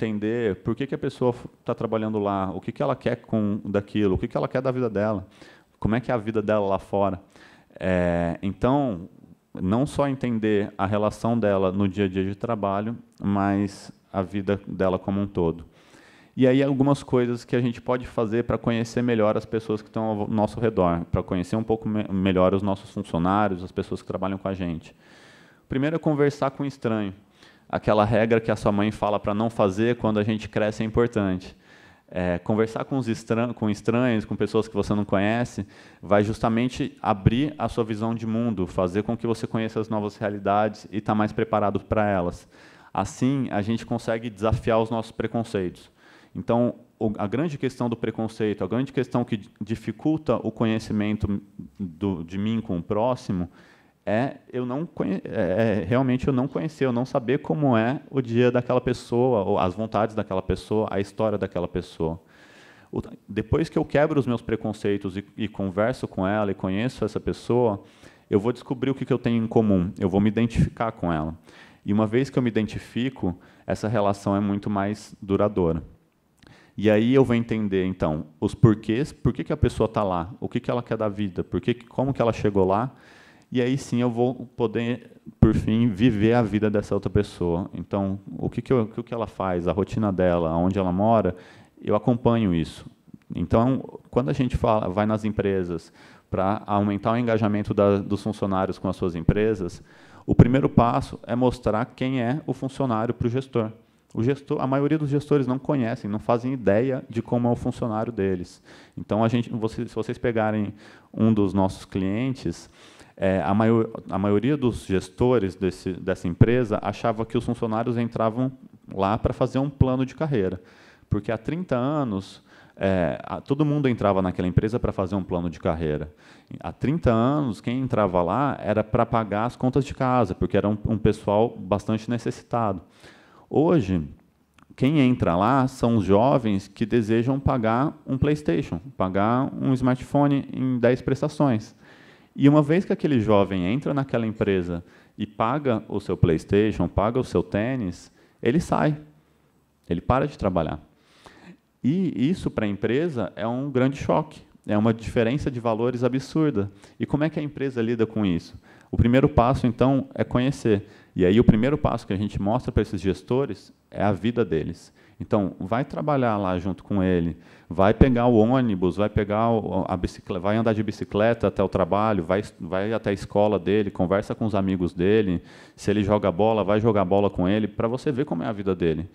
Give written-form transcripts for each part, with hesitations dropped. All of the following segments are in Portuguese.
entender por que a pessoa está trabalhando lá, o que ela quer daquilo, o que ela quer da vida dela, como é que é a vida dela lá fora. Então, não só entender a relação dela no dia a dia de trabalho, mas a vida dela como um todo. E aí algumas coisas que a gente pode fazer para conhecer melhor as pessoas que estão ao nosso redor, para conhecer um pouco melhor os nossos funcionários, as pessoas que trabalham com a gente. Primeiro é conversar com o estranho. Aquela regra que a sua mãe fala para não fazer quando a gente cresce é importante. Conversar com estranhos, com pessoas que você não conhece, vai justamente abrir a sua visão de mundo, fazer com que você conheça as novas realidades e estar mais preparado para elas. Assim, a gente consegue desafiar os nossos preconceitos. Então, a grande questão do preconceito, a grande questão que dificulta o conhecimento de mim com o próximo, realmente eu não conhecer, eu não saber como é o dia daquela pessoa, ou as vontades daquela pessoa, a história daquela pessoa. Depois que eu quebro os meus preconceitos e converso com ela e conheço essa pessoa, eu vou descobrir o que eu tenho em comum, eu vou me identificar com ela. E uma vez que eu me identifico, essa relação é muito mais duradoura. E aí eu vou entender, então, os porquês, por que a pessoa está lá, o que ela quer da vida, como que ela chegou lá, e aí sim eu vou poder, por fim, viver a vida dessa outra pessoa. Então, o que ela faz, a rotina dela, onde ela mora, eu acompanho isso. Então, quando a gente vai nas empresas para aumentar o engajamento dos funcionários com as suas empresas, o primeiro passo é mostrar quem é o funcionário para o gestor. A maioria dos gestores não conhecem, não fazem ideia de como é o funcionário deles. Então, se vocês pegarem um dos nossos clientes, a maioria dos gestores dessa empresa achava que os funcionários entravam lá para fazer um plano de carreira. Porque há 30 anos, todo mundo entrava naquela empresa para fazer um plano de carreira. Há 30 anos, quem entrava lá era para pagar as contas de casa, porque era um pessoal bastante necessitado. Hoje, quem entra lá são os jovens que desejam pagar um PlayStation, pagar um smartphone em 10 prestações. E uma vez que aquele jovem entra naquela empresa e paga o seu PlayStation, paga o seu tênis, ele sai, ele para de trabalhar. E isso, para a empresa, é um grande choque, é uma diferença de valores absurda. E como é que a empresa lida com isso? O primeiro passo, então, é conhecer. E aí o primeiro passo que a gente mostra para esses gestores é a vida deles. Então, vai trabalhar lá junto com ele, vai pegar o ônibus, vai pegar a bicicleta, vai andar de bicicleta até o trabalho, vai até a escola dele, conversa com os amigos dele, se ele joga bola, vai jogar bola com ele, para você ver como é a vida dele.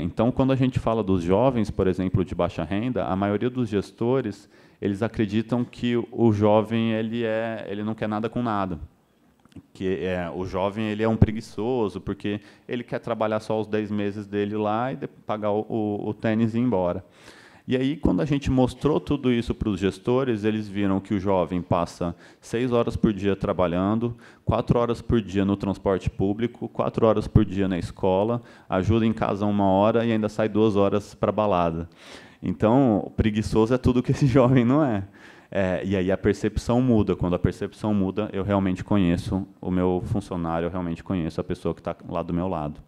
Então, quando a gente fala dos jovens, por exemplo, de baixa renda, a maioria dos gestores, eles acreditam que o jovem ele não quer nada com nada. O jovem ele é um preguiçoso, porque ele quer trabalhar só os 10 meses dele lá e pagar o tênis e ir embora. E aí, quando a gente mostrou tudo isso para os gestores, eles viram que o jovem passa 6 horas por dia trabalhando, 4 horas por dia no transporte público, 4 horas por dia na escola, ajuda em casa 1 hora e ainda sai 2 horas para a balada. Então, preguiçoso é tudo que esse jovem não é. E aí a percepção muda. Quando a percepção muda, eu realmente conheço o meu funcionário, eu realmente conheço a pessoa que está lá do meu lado.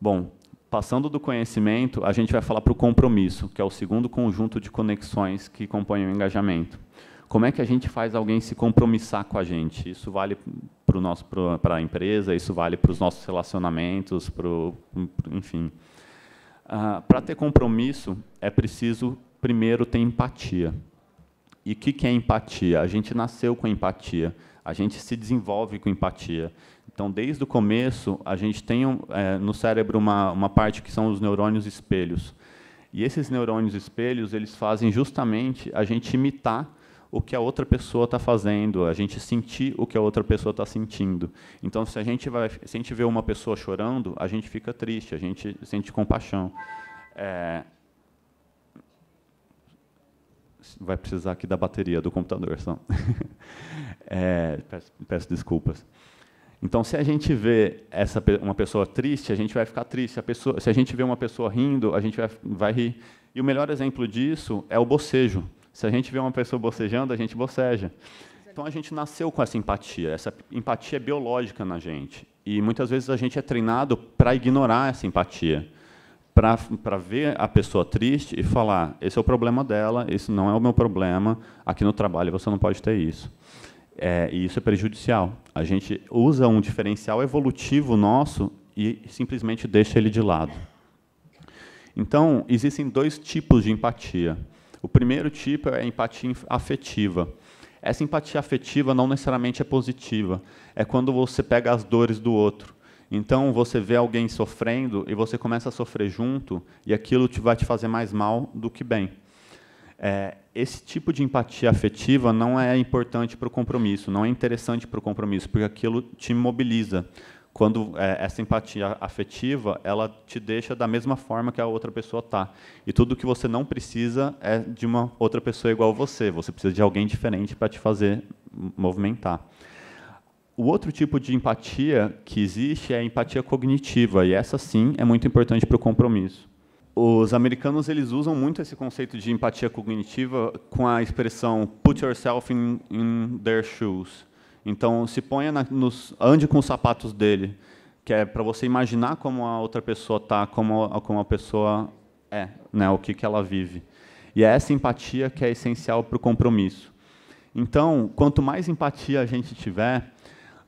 Bom, passando do conhecimento, a gente vai falar para o compromisso, que é o segundo conjunto de conexões que compõem o engajamento. Como é que a gente faz alguém se compromissar com a gente? Isso vale para a empresa, isso vale para os nossos relacionamentos, enfim. Para ter compromisso, é preciso, primeiro, ter empatia. E o que é empatia? A gente nasceu com empatia, a gente se desenvolve com empatia. Então, desde o começo, a gente tem no cérebro uma parte que são os neurônios espelhos. E esses neurônios espelhos, eles fazem justamente a gente imitar o que a outra pessoa está fazendo, a gente sentir o que a outra pessoa está sentindo. Então, se a gente vê uma pessoa chorando, a gente fica triste, a gente sente compaixão. Vai precisar aqui da bateria do computador, só. Peço desculpas. Então, se a gente vê uma pessoa triste, a gente vai ficar triste. Se a gente vê uma pessoa rindo, a gente vai rir. E o melhor exemplo disso é o bocejo. Se a gente vê uma pessoa bocejando, a gente boceja. Então, a gente nasceu com essa empatia. Essa empatia é biológica na gente. E muitas vezes a gente é treinado para ignorar essa empatia, para ver a pessoa triste e falar, esse é o problema dela, esse não é o meu problema, aqui no trabalho você não pode ter isso. E isso é prejudicial. A gente usa um diferencial evolutivo nosso e simplesmente deixa ele de lado. Então, existem 2 tipos de empatia. O primeiro tipo é a empatia afetiva. Essa empatia afetiva não necessariamente é positiva. É quando você pega as dores do outro. Então, você vê alguém sofrendo e você começa a sofrer junto, e aquilo vai te fazer mais mal do que bem. Esse tipo de empatia afetiva não é importante para o compromisso, não é interessante para o compromisso, porque aquilo te mobiliza. Quando essa empatia afetiva, ela te deixa da mesma forma que a outra pessoa está. E tudo que você não precisa é de uma outra pessoa igual a você. Você precisa de alguém diferente para te fazer movimentar. O outro tipo de empatia que existe é a empatia cognitiva, e essa sim é muito importante para o compromisso. Os americanos eles usam muito esse conceito de empatia cognitiva com a expressão "put yourself in their shoes". Então, se ponha ande com os sapatos dele, que é para você imaginar como a outra pessoa está, como a pessoa é, né, o que ela vive. E é essa empatia que é essencial para o compromisso. Então, quanto mais empatia a gente tiver,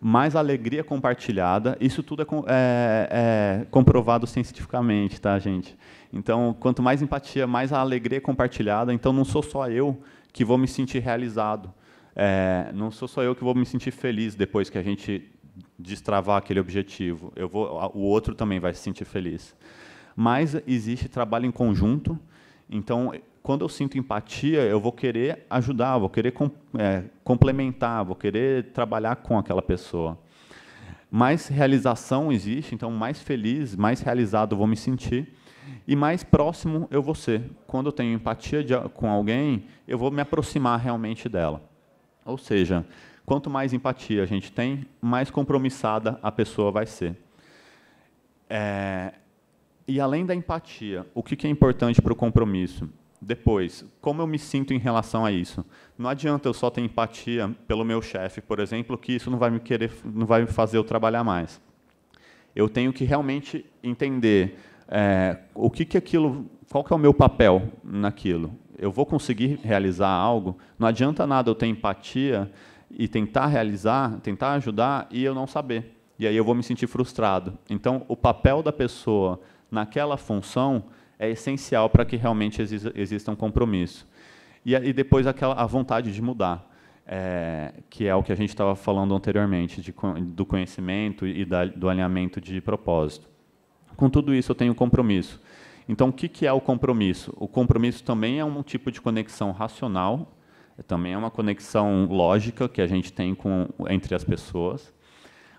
mais alegria compartilhada. Isso tudo é comprovado cientificamente, tá, gente? Então, quanto mais empatia, mais a alegria compartilhada. Então, não sou só eu que vou me sentir realizado. Não sou só eu que vou me sentir feliz depois que a gente destravar aquele objetivo. O outro também vai se sentir feliz. Mas existe trabalho em conjunto. Então, quando eu sinto empatia, eu vou querer ajudar, vou querer complementar, vou querer trabalhar com aquela pessoa. Mais realização existe, então mais feliz, mais realizado eu vou me sentir, e mais próximo eu vou ser. Quando eu tenho empatia com alguém, eu vou me aproximar realmente dela. Ou seja, quanto mais empatia a gente tem, mais compromissada a pessoa vai ser. E além da empatia, o que é importante para o compromisso? Depois, como eu me sinto em relação a isso? Não adianta eu só ter empatia pelo meu chefe, por exemplo, que isso não vai me fazer eu trabalhar mais. Eu tenho que realmente entender qual que é o meu papel naquilo. Eu vou conseguir realizar algo? Não adianta nada eu ter empatia e tentar realizar, tentar ajudar e eu não saber. E aí eu vou me sentir frustrado. Então, o papel da pessoa naquela função é essencial para que realmente exista um compromisso. E depois a vontade de mudar, que é o que a gente estava falando anteriormente, do conhecimento e do alinhamento de propósito. Com tudo isso, eu tenho compromisso. Então, o que é o compromisso? O compromisso também é um tipo de conexão racional, também é uma conexão lógica que a gente tem entre as pessoas.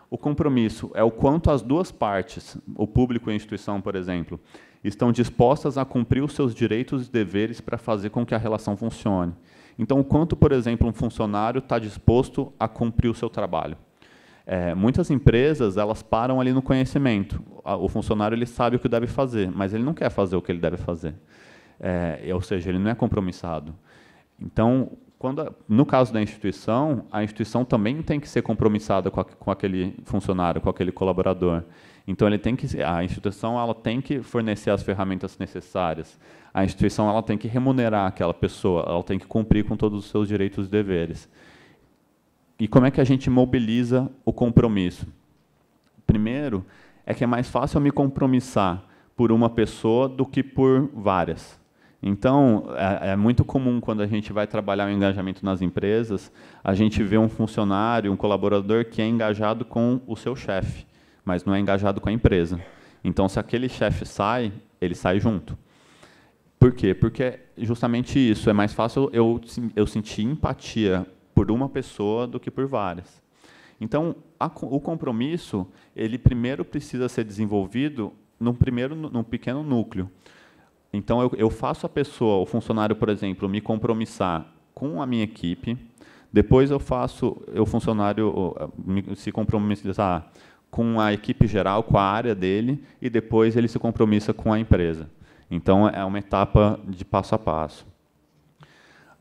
O compromisso é o quanto as duas partes, o público e a instituição, por exemplo, estão dispostas a cumprir os seus direitos e deveres para fazer com que a relação funcione. Então, o quanto, por exemplo, um funcionário está disposto a cumprir o seu trabalho. Muitas empresas elas param ali no conhecimento. O funcionário ele sabe o que deve fazer, mas ele não quer fazer o que ele deve fazer. Ou seja, ele não é compromissado. Então, no caso da instituição, a instituição também tem que ser compromissada com aquele funcionário, com aquele colaborador. Então, a instituição ela tem que fornecer as ferramentas necessárias. A instituição ela tem que remunerar aquela pessoa, ela tem que cumprir com todos os seus direitos e deveres. E como é que a gente mobiliza o compromisso? Primeiro, é que é mais fácil eu me compromissar por uma pessoa do que por várias. Então, é muito comum, quando a gente vai trabalhar o engajamento nas empresas, a gente vê um funcionário, um colaborador que é engajado com o seu chefe, mas não é engajado com a empresa. Então, se aquele chefe sai, ele sai junto. Por quê? Porque é justamente isso, é mais fácil eu sentir empatia por uma pessoa do que por várias. Então, o compromisso, ele primeiro precisa ser desenvolvido num pequeno núcleo. Então, eu faço o funcionário, por exemplo, me compromissar com a minha equipe, depois o funcionário se compromissar com a equipe geral, com a área dele, e depois ele se compromissa com a empresa. Então, é uma etapa de passo a passo.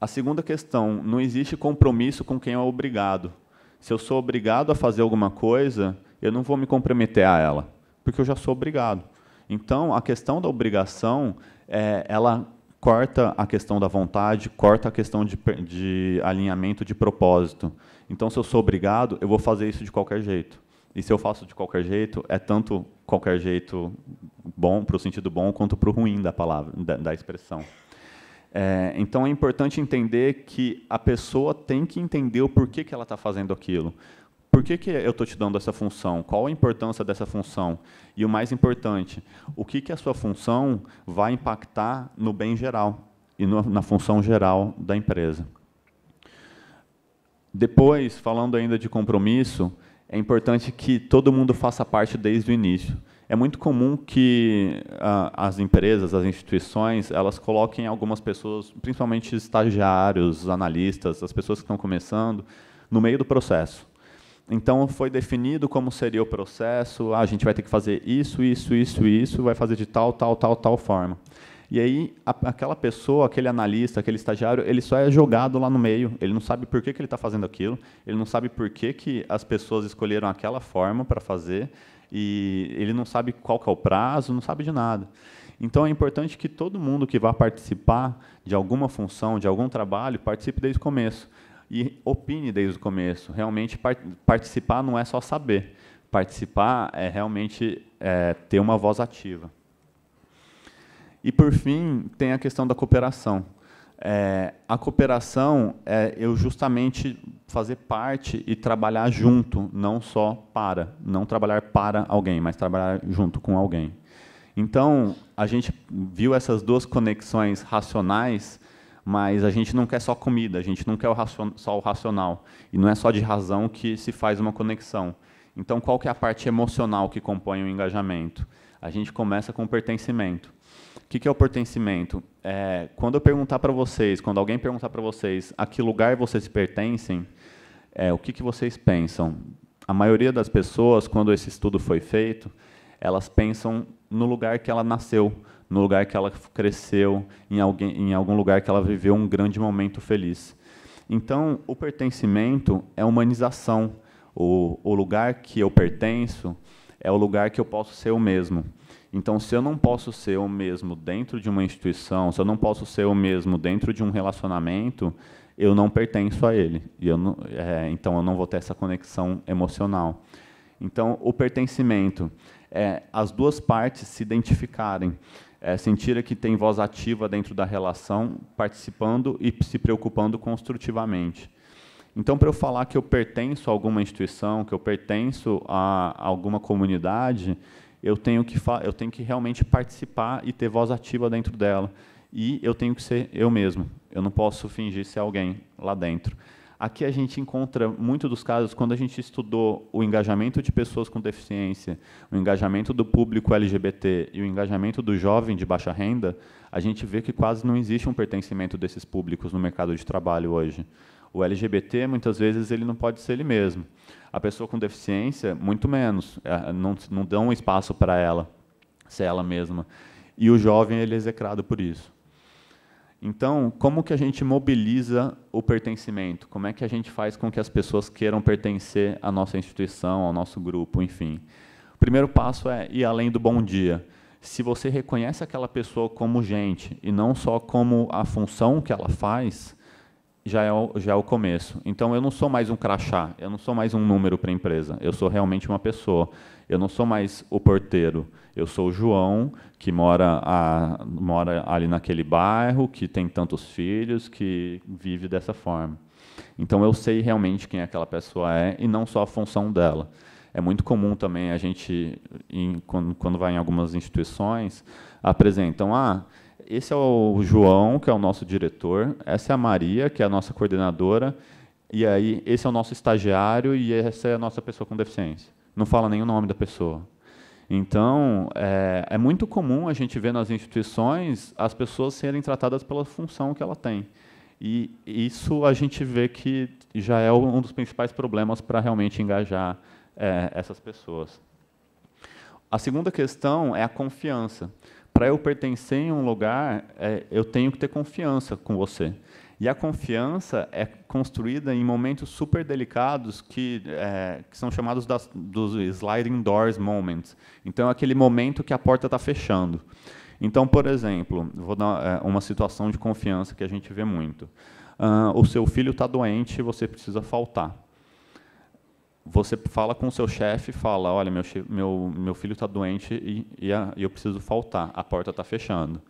A segunda questão, não existe compromisso com quem é obrigado. Se eu sou obrigado a fazer alguma coisa, eu não vou me comprometer a ela, porque eu já sou obrigado. Então, a questão da obrigação, ela corta a questão da vontade, corta a questão de alinhamento de propósito. Então, se eu sou obrigado, eu vou fazer isso de qualquer jeito. E se eu faço de qualquer jeito, é tanto qualquer jeito bom, para o sentido bom, quanto para o ruim da palavra, da expressão. Então, é importante entender que a pessoa tem que entender o porquê que ela está fazendo aquilo. Por que eu estou te dando essa função? Qual a importância dessa função? E o mais importante, o que a sua função vai impactar no bem geral e na função geral da empresa. Depois, falando ainda de compromisso, é importante que todo mundo faça parte desde o início. É muito comum que as empresas, as instituições, elas coloquem algumas pessoas, principalmente estagiários, analistas, as pessoas que estão começando, no meio do processo. Então, foi definido como seria o processo, a gente vai ter que fazer isso, isso, isso, isso, vai fazer de tal, tal, tal, tal forma. E aí, aquela pessoa, aquele analista, aquele estagiário, ele só é jogado lá no meio, ele não sabe por que ele está fazendo aquilo, ele não sabe por que as pessoas escolheram aquela forma para fazer, e ele não sabe qual que é o prazo, não sabe de nada. Então, é importante que todo mundo que vá participar de alguma função, de algum trabalho, participe desde o começo. E opine desde o começo. Realmente, participar não é só saber. Participar é realmente ter uma voz ativa. E, por fim, tem a questão da cooperação. A cooperação é eu justamente fazer parte e trabalhar junto, não trabalhar para alguém, mas trabalhar junto com alguém. Então, a gente viu essas duas conexões racionais, mas a gente não quer só comida, a gente não quer só o racional. E não é só de razão que se faz uma conexão. Então, qual que é a parte emocional que compõe o engajamento? A gente começa com o pertencimento. O que é o pertencimento? Quando eu perguntar para vocês, quando alguém perguntar para vocês a que lugar vocês pertencem, o que vocês pensam? A maioria das pessoas, quando esse estudo foi feito, elas pensam no lugar que ela nasceu, no lugar que ela cresceu, em algum lugar que ela viveu um grande momento feliz. Então, o pertencimento é humanização. O lugar que eu pertenço é o lugar que eu posso ser eu mesmo. Então, se eu não posso ser o mesmo dentro de uma instituição, se eu não posso ser o mesmo dentro de um relacionamento, eu não pertenço a ele. E então, eu não vou ter essa conexão emocional. Então, o pertencimento é as duas partes se identificarem, sentir que tem voz ativa dentro da relação, participando e se preocupando construtivamente. Então, para eu falar que eu pertenço a alguma instituição, que eu pertenço a alguma comunidade, eu tenho que realmente participar e ter voz ativa dentro dela. E eu tenho que ser eu mesmo. Eu não posso fingir ser alguém lá dentro. Aqui a gente encontra, muitos dos casos, quando a gente estudou o engajamento de pessoas com deficiência, o engajamento do público LGBT e o engajamento do jovem de baixa renda, a gente vê que quase não existe um pertencimento desses públicos no mercado de trabalho hoje. O LGBT, muitas vezes, ele não pode ser ele mesmo. A pessoa com deficiência, muito menos. Não dão um espaço para ela ser ela mesma. E o jovem, ele é execrado por isso. Então, como que a gente mobiliza o pertencimento? Como é que a gente faz com que as pessoas queiram pertencer à nossa instituição, ao nosso grupo, enfim? O primeiro passo é ir além do bom dia. Se você reconhece aquela pessoa como gente, e não só como a função que ela faz, já é o começo. Então, eu não sou mais um crachá, eu não sou mais um número para a empresa, eu sou realmente uma pessoa. Eu não sou mais o porteiro, eu sou o João, que mora ali naquele bairro, que tem tantos filhos, que vive dessa forma. Então, eu sei realmente quem aquela pessoa é, e não só a função dela. É muito comum também a gente, quando vai em algumas instituições, apresentam, esse é o João, que é o nosso diretor, essa é a Maria, que é a nossa coordenadora, e aí esse é o nosso estagiário e essa é a nossa pessoa com deficiência. Não fala nem o nome da pessoa. Então, é muito comum a gente ver nas instituições as pessoas serem tratadas pela função que ela tem. E isso a gente vê que já é um dos principais problemas para realmente engajar essas pessoas. A segunda questão é a confiança. Para eu pertencer em um lugar, eu tenho que ter confiança com você. E a confiança é construída em momentos super delicados que são chamados dos sliding doors moments. Então, é aquele momento que a porta está fechando. Então, por exemplo, vou dar uma situação de confiança que a gente vê muito. O seu filho está doente e você precisa faltar. Você fala com o seu chefe e fala, olha, meu filho está doente e eu preciso faltar, a porta está fechando.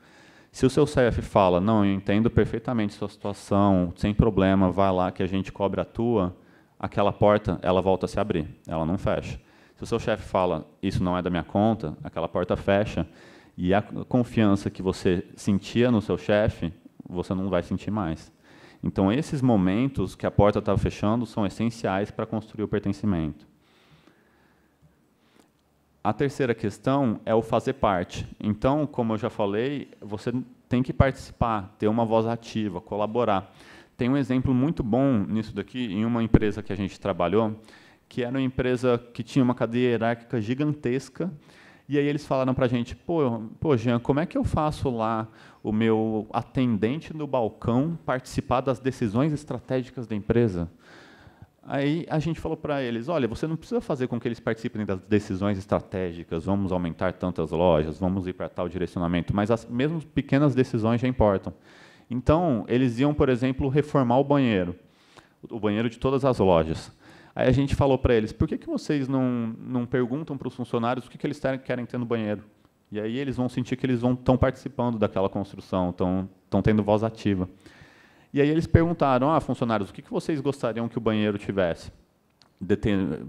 Se o seu chefe fala, não, eu entendo perfeitamente sua situação, sem problema, vai lá que a gente cobre a tua, aquela porta, ela volta a se abrir, ela não fecha. Se o seu chefe fala, isso não é da minha conta, aquela porta fecha, e a confiança que você sentia no seu chefe, você não vai sentir mais. Então, esses momentos que a porta está fechando são essenciais para construir o pertencimento. A terceira questão é o fazer parte. Então, como eu já falei, você tem que participar, ter uma voz ativa, colaborar. Tem um exemplo muito bom nisso daqui, em uma empresa que a gente trabalhou, que era uma empresa que tinha uma cadeia hierárquica gigantesca, e aí eles falaram para a gente, pô, Jean, como é que eu faço lá o meu atendente no balcão participar das decisões estratégicas da empresa? Aí a gente falou para eles, olha, você não precisa fazer com que eles participem das decisões estratégicas, vamos aumentar tantas lojas, vamos ir para tal direcionamento, mas as mesmo pequenas decisões já importam. Então, eles iam, por exemplo, reformar o banheiro de todas as lojas. Aí a gente falou para eles, por que vocês não perguntam para os funcionários o que eles querem ter no banheiro? E aí eles vão sentir que eles estão participando daquela construção, estão tendo voz ativa. E aí eles perguntaram, funcionários, o que vocês gostariam que o banheiro tivesse?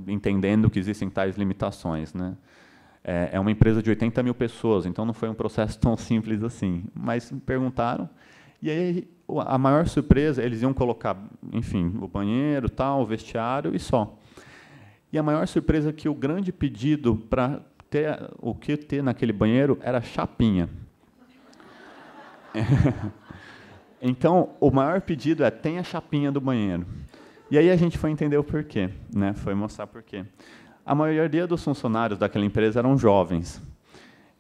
Entendendo que existem tais limitações, né? É uma empresa de 80 mil pessoas, então não foi um processo tão simples assim. Mas perguntaram, e aí a maior surpresa, eles iam colocar, enfim, o banheiro, tal, o vestiário e só. E a maior surpresa é que o grande pedido para ter naquele banheiro era chapinha. Então, o maior pedido é, tem a chapinha do banheiro. E aí a gente foi entender o porquê, né? Foi mostrar porquê. A maioria dos funcionários daquela empresa eram jovens.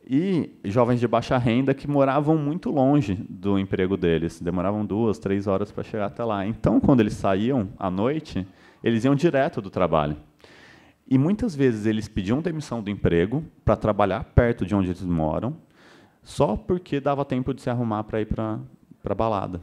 E jovens de baixa renda que moravam muito longe do emprego deles. Demoravam 2, 3 horas para chegar até lá. Então, quando eles saíam à noite, eles iam direto do trabalho. E muitas vezes eles pediam demissão do emprego para trabalhar perto de onde eles moram, só porque dava tempo de se arrumar para ir para a balada.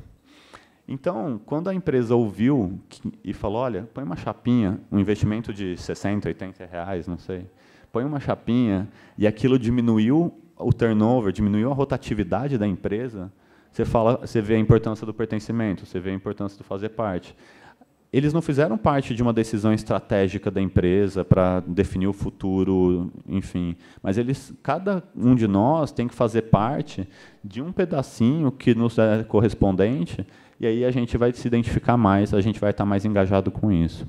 Então, quando a empresa ouviu e falou, olha, põe uma chapinha, um investimento de 60, 80 reais, não sei, põe uma chapinha, e aquilo diminuiu o turnover, diminuiu a rotatividade da empresa, você vê a importância do pertencimento, você vê a importância do fazer parte. Eles não fizeram parte de uma decisão estratégica da empresa para definir o futuro, enfim, mas cada um de nós tem que fazer parte de um pedacinho que nos é correspondente, e aí a gente vai se identificar mais, a gente vai estar mais engajado com isso.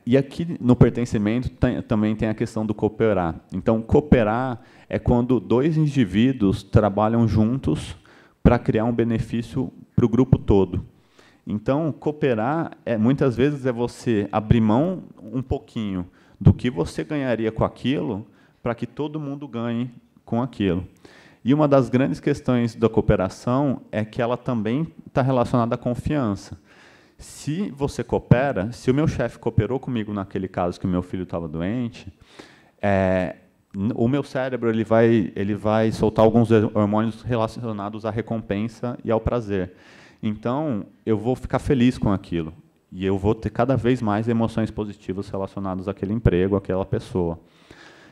E aqui no pertencimento também tem a questão do cooperar. Então, cooperar é quando 2 indivíduos trabalham juntos para criar um benefício para o grupo todo. Então, cooperar, muitas vezes, é você abrir mão um pouquinho do que você ganharia com aquilo para que todo mundo ganhe com aquilo. E uma das grandes questões da cooperação é que ela também está relacionada à confiança. Se você coopera, se o meu chefe cooperou comigo naquele caso que o meu filho estava doente, o meu cérebro ele vai soltar alguns hormônios relacionados à recompensa e ao prazer. Então, eu vou ficar feliz com aquilo. E eu vou ter cada vez mais emoções positivas relacionadas àquele emprego, àquela pessoa.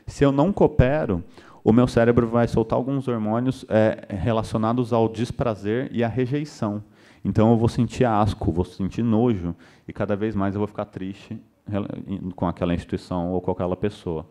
Se eu não coopero, o meu cérebro vai soltar alguns hormônios relacionados ao desprazer e à rejeição. Então, eu vou sentir asco, vou sentir nojo, e cada vez mais eu vou ficar triste com aquela instituição ou com aquela pessoa.